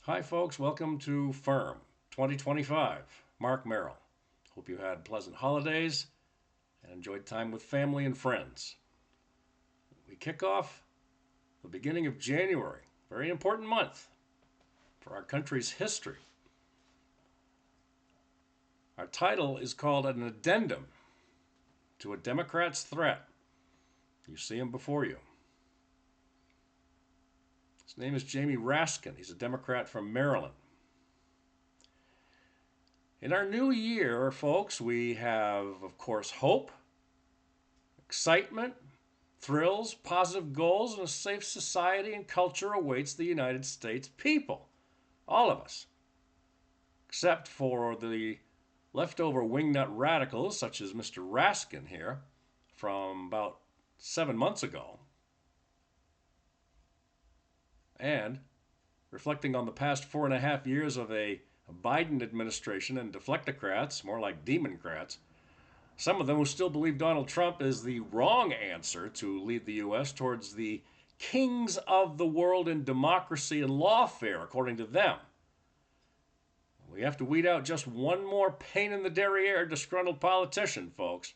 Hi, folks. Welcome to Firm 2025. Mark Merrill. Hope you had pleasant holidays and enjoyed time with family and friends. We kick off the beginning of January, very important month for our country's history. Our title is called An Addendum to a Democrat's Threat. You see him before you. His name is Jamie Raskin. He's a Democrat from Maryland. In our new year, folks, we have, of course, hope, excitement, thrills, positive goals, and a safe society and culture awaits the United States people. All of us. Except for the leftover wingnut radicals, such as Mr. Raskin here, from about 7 months ago. And reflecting on the past 4.5 years of a Biden administration and deflectocrats, more like demoncrats, some of them who still believe Donald Trump is the wrong answer to lead the U.S. towards the kings of the world in democracy and lawfare, according to them. We have to weed out just one more pain in the derriere disgruntled politician, folks.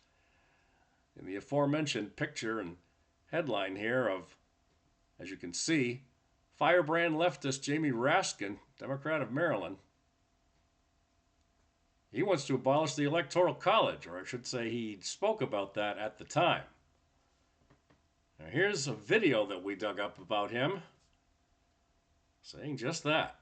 In the aforementioned picture and headline here of, as you can see, firebrand leftist Jamie Raskin, Democrat of Maryland. He wants to abolish the Electoral College, or I should say he spoke about that at the time. Now here's a video that we dug up about him saying just that.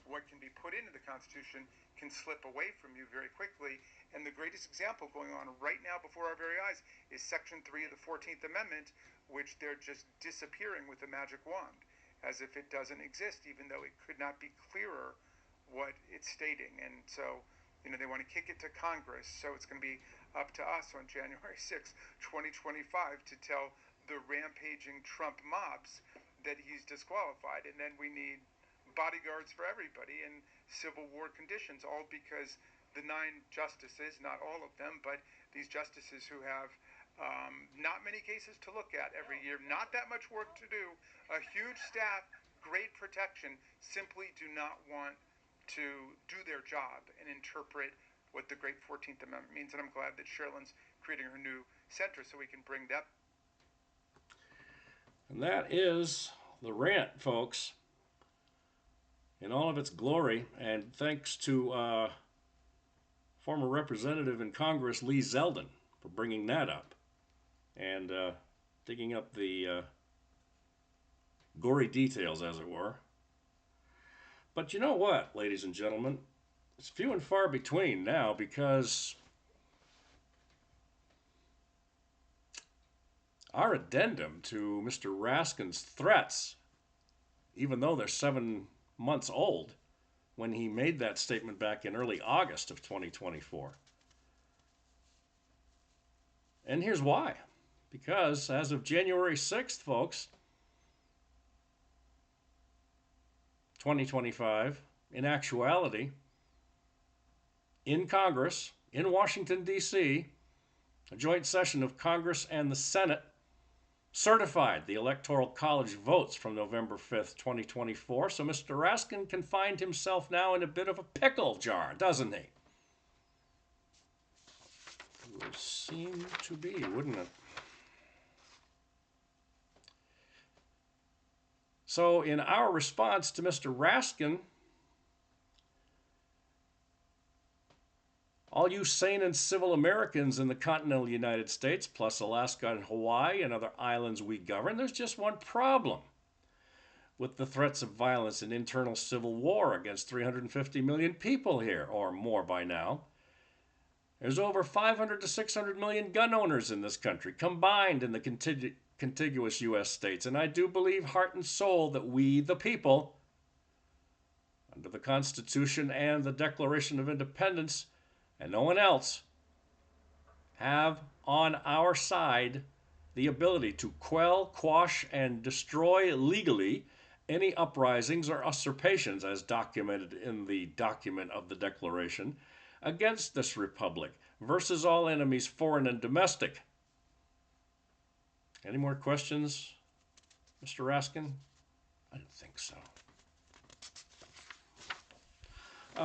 What can be put into the Constitution can slip away from you very quickly. And the greatest example going on right now before our very eyes is Section 3 of the 14th Amendment, which they're just disappearing with a magic wand, as if it doesn't exist, even though it could not be clearer what it's stating. And so, they want to kick it to Congress, so it's going to be up to us on January 6, 2025, to tell the rampaging Trump mobs that he's disqualified. And then we need bodyguards for everybody in Civil War conditions, all because the 9 justices, not all of them, but these justices who have not many cases to look at every year, not that much work to do, a huge staff, great protection, simply do not want to do their job and interpret what the great 14th Amendment means. And I'm glad that Sherilyn's creating her new center so we can bring that. And that is the rant, folks, in all of its glory. And thanks to former representative in Congress Lee Zeldin for bringing that up and digging up the gory details, as it were. But you know what, ladies and gentlemen? It's few and far between now because our addendum to Mr. Raskin's threats, even though they're 7 months old when he made that statement back in early August of 2024. And here's why. Because as of January 6th, folks, 2025, in actuality, in Congress, in Washington, D.C., a joint session of Congress and the Senate certified the Electoral College votes from November 5th, 2024. So Mr. Raskin can find himself now in a bit of a pickle jar, doesn't he? It would seem to be, wouldn't it? So in our response to Mr. Raskin, all you sane and civil Americans in the continental United States, plus Alaska and Hawaii and other islands we govern, there's just one problem with the threats of violence and internal civil war against 350 million people here, or more by now. There's over 500 to 600 million gun owners in this country, combined in the contiguous U.S. states. And I do believe heart and soul that we, the people, under the Constitution and the Declaration of Independence, and no one else, have on our side the ability to quell, quash, and destroy legally any uprisings or usurpations, as documented in the document of the Declaration, against this republic, versus all enemies, foreign and domestic. Any more questions, Mr. Raskin? I didn't think so.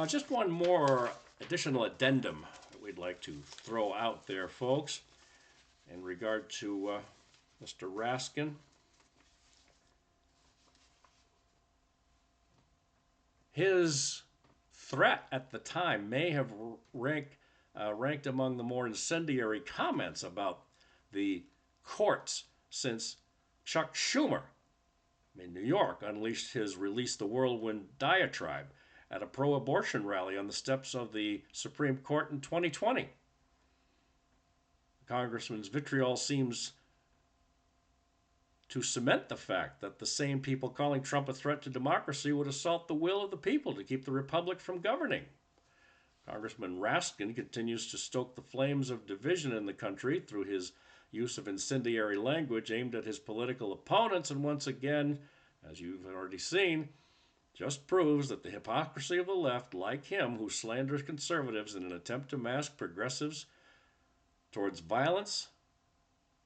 Just one more additional addendum that we'd like to throw out there, folks, in regard to Mr. Raskin. His threat at the time may have ranked among the more incendiary comments about the courts since Chuck Schumer in New York unleashed his Release the Whirlwind diatribe at a pro-abortion rally on the steps of the Supreme Court in 2020. The Congressman's vitriol seems to cement the fact that the same people calling Trump a threat to democracy would assault the will of the people to keep the republic from governing. Congressman Raskin continues to stoke the flames of division in the country through his use of incendiary language aimed at his political opponents, and once again, as you've already seen, just proves that the hypocrisy of the left, like him, who slanders conservatives in an attempt to mask progressives towards violence,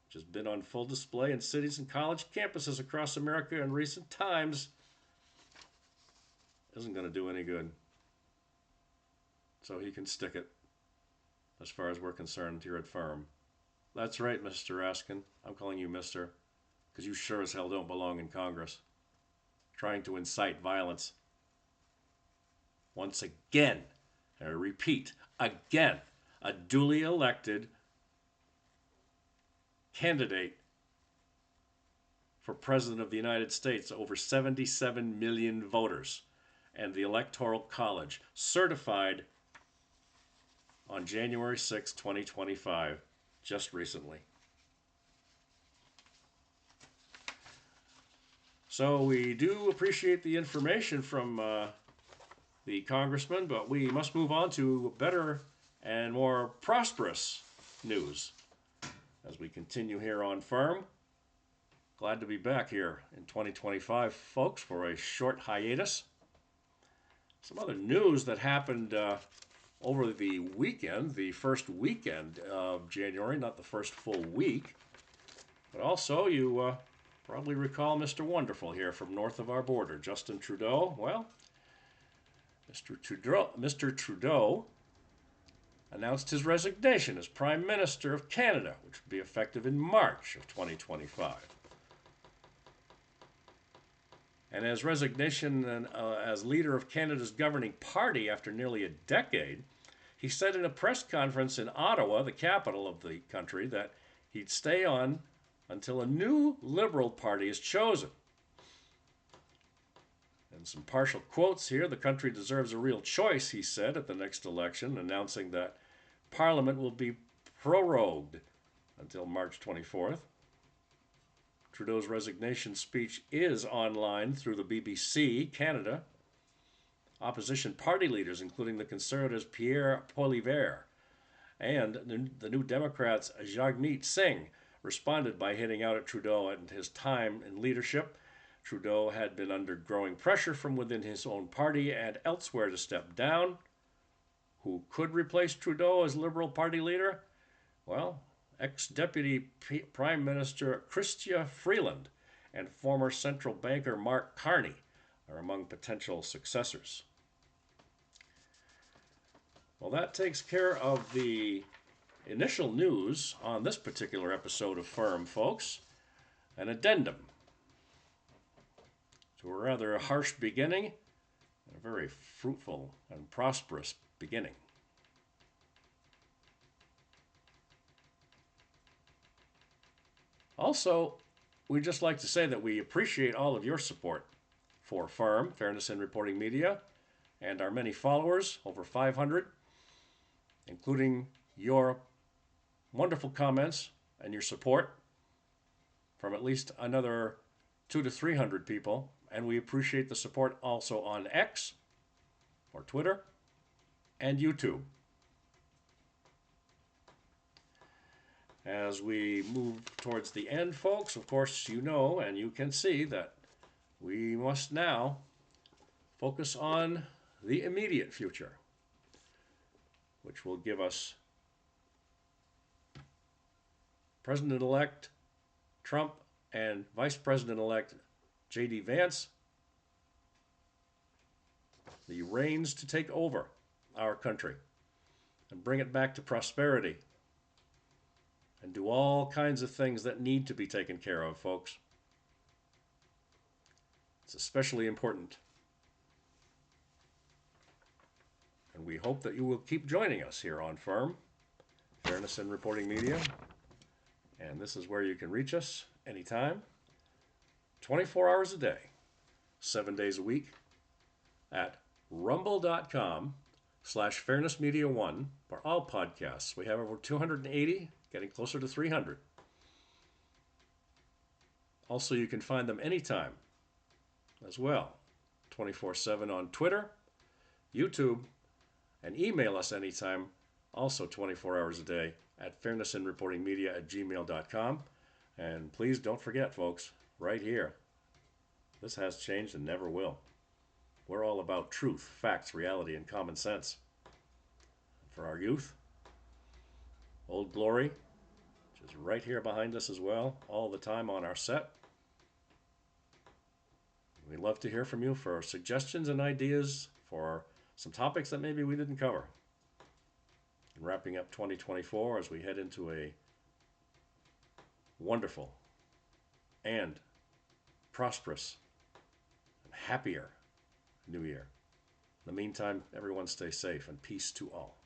which has been on full display in cities and college campuses across America in recent times, isn't going to do any good. So he can stick it, as far as we're concerned here at Firm. That's right, Mr. Raskin. I'm calling you Mr., because you sure as hell don't belong in Congress, trying to incite violence. Once again, and I repeat, again, a duly elected candidate for President of the United States, over 77 million voters, and the Electoral College, certified on January 6, 2025, just recently. So we do appreciate the information from the congressman, but we must move on to better and more prosperous news as we continue here on Firm. Glad to be back here in 2025, folks, for a short hiatus. Some other news that happened over the weekend, the first weekend of January, not the first full week. But also, you probably recall Mr. Wonderful here from north of our border, Justin Trudeau. Well, Mr. Trudeau announced his resignation as Prime Minister of Canada, which would be effective in March of 2025. And his resignation as leader of Canada's governing party after nearly a decade, he said in a press conference in Ottawa, the capital of the country, that he'd stay on until a new Liberal Party is chosen. And some partial quotes here. The country deserves a real choice, he said at the next election, announcing that Parliament will be prorogued until March 24th. Trudeau's resignation speech is online through the BBC Canada. Opposition party leaders, including the Conservatives' Pierre Poilievre and the New Democrats' Jagmeet Singh, responded by hitting out at Trudeau and his time in leadership. Trudeau had been under growing pressure from within his own party and elsewhere to step down. Who could replace Trudeau as Liberal Party leader? Well, ex-Deputy Prime Minister Chrystia Freeland and former central banker Mark Carney are among potential successors. Well, that takes care of the initial news on this particular episode of Firm, folks. An addendum to a rather harsh beginning and a very fruitful and prosperous beginning. Also, we'd just like to say that we appreciate all of your support for Firm, Fairness in Reporting Media, and our many followers, over 500, including your wonderful comments and your support from at least another 200 to 300 people. And we appreciate the support also on X, or Twitter, and YouTube. As we move towards the end, folks, of course, you know and you can see that we must now focus on the immediate future, which will give us President-elect Trump and Vice President-elect J.D. Vance the reins to take over our country and bring it back to prosperity and do all kinds of things that need to be taken care of, folks. It's especially important. And we hope that you will keep joining us here on FIRM, Fairness in Reporting Media. And this is where you can reach us anytime, 24 hours a day, 7 days a week at rumble.com/fairnessmedia1 for all podcasts. We have over 280, getting closer to 300. Also, you can find them anytime as well, 24/7 on Twitter, YouTube, and email us anytime, also 24 hours a day at fairnessinreportingmedia@gmail.com. And please don't forget, folks, right here, this has changed and never will. We're all about truth, facts, reality, and common sense. For our youth, Old Glory, which is right here behind us as well, all the time on our set. We'd love to hear from you for suggestions and ideas for some topics that maybe we didn't cover. And wrapping up 2024 as we head into a wonderful and prosperous and happier new year. In the meantime, everyone stay safe and peace to all.